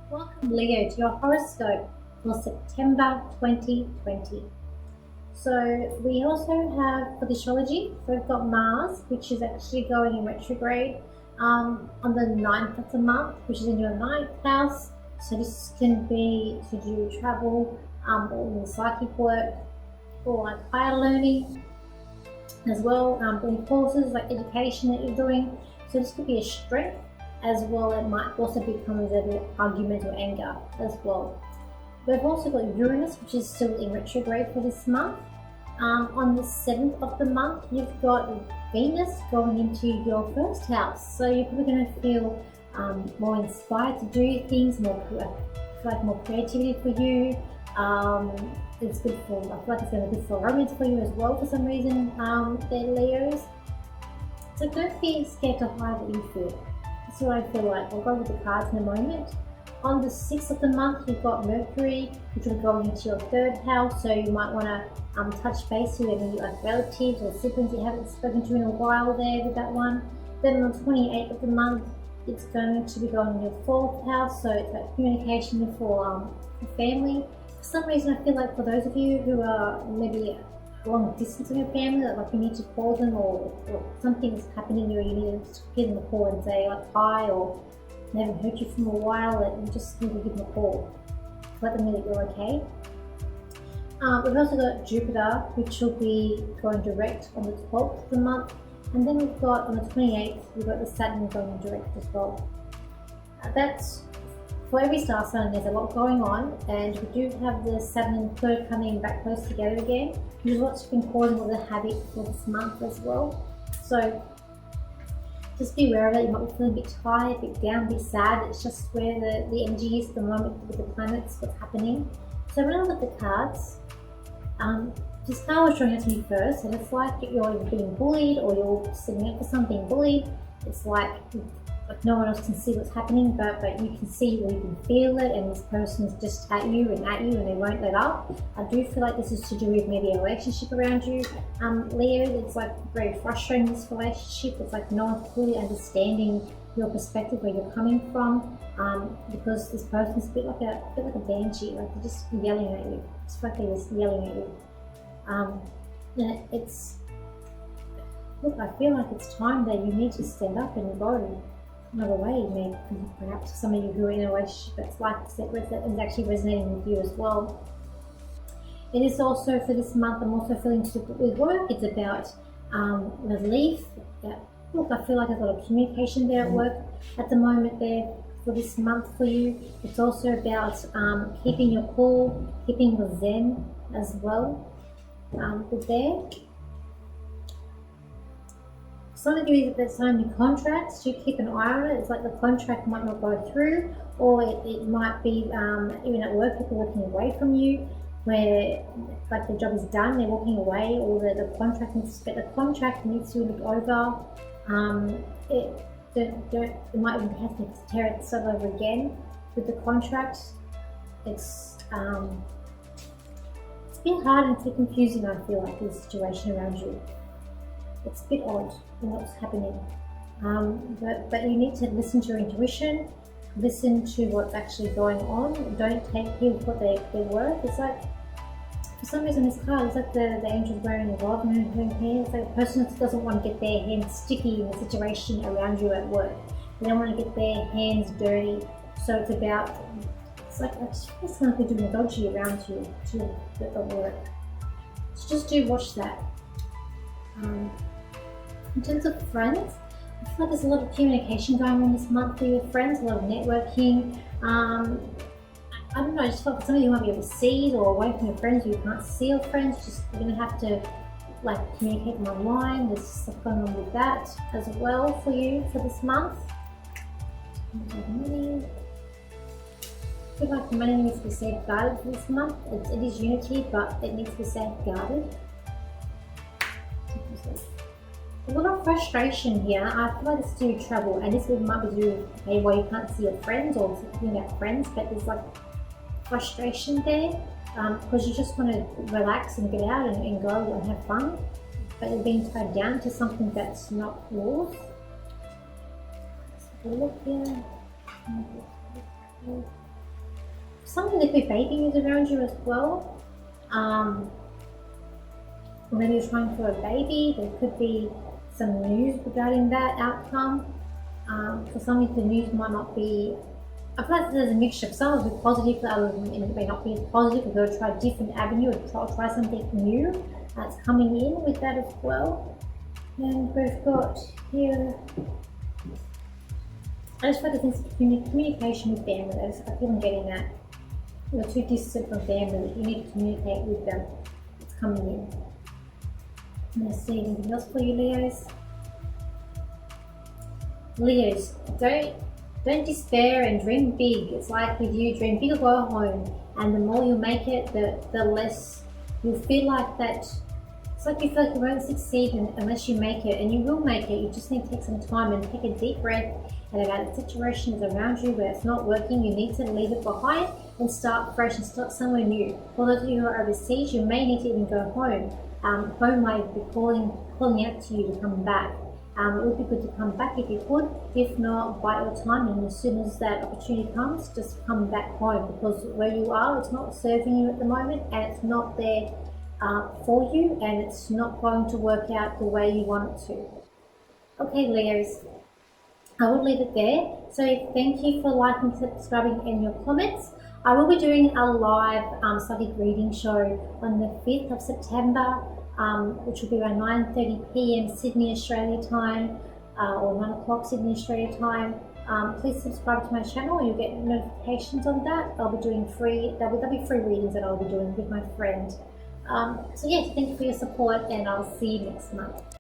Welcome, Leo, to your horoscope for September 2020. So, we also have for the astrology, we've got Mars, which is actually going in retrograde on the 9th of the month, which is in your ninth house. So, this can be to do travel or psychic work or like higher learning as well, doing courses like education that you're doing. So, this could be a strength as well. It might also become as an argument or anger as well. We've also got Uranus, which is still in retrograde for this month. On the 7th of the month, you've got Venus going into your first house. So you're probably going to feel more inspired to do things, more creativity for you. It's good for, I feel like it's going to be good for romance for you as well for some reason, they're Leos. So don't be scared to hide what you feel. That's what I feel like. I'll go with the cards in a moment. On the 6th of the month, you've got Mercury, which will go into your third house. So you might want to touch base with any like relatives or siblings you haven't spoken to in a while there with that one. Then on the 28th of the month, it's going to be going in your fourth house. So it's like communication for family. For some reason, I feel like for those of you who are maybe long distance from your family, like you need to call them or something's happening or you need to give them a call and say like hi, or they haven't heard you from a while, and you just need to give them a call. Let them know that you're okay. We've also got Jupiter, which will be going direct on the 12th of the month. And then we've got on the 28th, we've got the Saturn going direct as well. That's for every star sign. There's a lot going on, and we do have the Saturn and third coming back close together again, which is what's been causing all the havoc for this month as well. So just be aware of it. You might be feeling a bit tired, a bit down, a bit sad. It's just where the energy is at the moment with the planets, what's happening. So when I look at the cards, this card was showing it to me first, and it's like you're either being bullied or you're sitting up for something bullied. It's like no one else can see what's happening, but you can see or you can feel it, and this person's just at you, and they won't let up. I do feel like this is to do with maybe a relationship around you, Leo. It's like very frustrating, this relationship. It's like no one's fully understanding your perspective, where you're coming from, because this person's a bit like a banshee, like they're just yelling at you. It's like they're just yelling at you. Look, I feel like it's time that you need to stand up and go another way. Maybe perhaps some of you who are in a relationship that's like that is actually resonating with you as well. It is also for this month, I'm also feeling with work, it's about relief. Look, I feel like there's a lot of communication there at work at the moment there for this month for you. It's also about keeping your cool, keeping your zen as well. With there. Some of you that sign your contracts, you keep an eye on it. It's like the contract might not go through, or it might be even at work, people walking away from you, where like the job is done, they're walking away, or the contract needs to look over. It might even have to tear it over again with the contract. It's a bit hard and it's a bit confusing, I feel like, this situation around you. It's a bit odd in what's happening. But you need to listen to your intuition, listen to what's actually going on. Don't take people for their word. It's like, for some reason, this card, it's like the angel's wearing a glove in her hand. It's like a person that doesn't want to get their hands sticky in the situation around you at work. They don't want to get their hands dirty. So it's about, it's like, I just feel like they're doing dodgy around you to at work. So just do watch that. In terms of friends, I feel like there's a lot of communication going on this month for your friends, a lot of networking. I don't know, I just feel like some of you might be overseas or away from your friends, or you can't see your friends. Just you're going to have to like communicate them online. There's stuff going on with that as well for you for this month. I feel like the money needs to be safeguarded for this month. It is unity, but it needs to be safeguarded. A lot of frustration here. I feel like it's to do with travel, and this might be to do with maybe why you can't see your friends or something about friends, but there's like frustration there because you just want to relax and get out and go and have fun, but you're being tied down to something that's not yours. Let's have a look here. Something that could be baby news around you as well. Maybe you're trying for a baby. There could be some news regarding that outcome. For some of the news might not be. I feel like there's a mixture. Some will be positive, for others it may not be as positive. We're going to try a different avenue or try something new that's coming in with that as well. And we've got here. I just feel like communication with family. I feel I'm getting that. You're too distant from family. You need to communicate with them. It's coming in. Let's see anything else for you, Leos. Leos, don't despair and dream big. It's like with you, dream big or go home. And the more you make it, the less you'll feel like that. It's like you feel like you won't succeed unless you make it, and you will make it. You just need to take some time and take a deep breath. And about the situations around you where it's not working, you need to leave it behind and start fresh and start somewhere new. For those of you who are overseas, you may need to even go home. Home might be calling out to you to come back. It would be good to come back if you could. If not, bite your timing. As soon as that opportunity comes, just come back home, because where you are, it's not serving you at the moment, and it's not there for you, and it's not going to work out the way you want it to. Okay, Leos, I will leave it there. So thank you for liking, subscribing, and your comments. I will be doing a live psychic reading show on the 5th of September, which will be around 9:30 p.m. Sydney, Australia time, or 9 o'clock Sydney, Australia time. Please subscribe to my channel, and you'll get notifications on that. I'll be doing there'll be free readings that I'll be doing with my friend. So yes, thank you for your support, and I'll see you next month.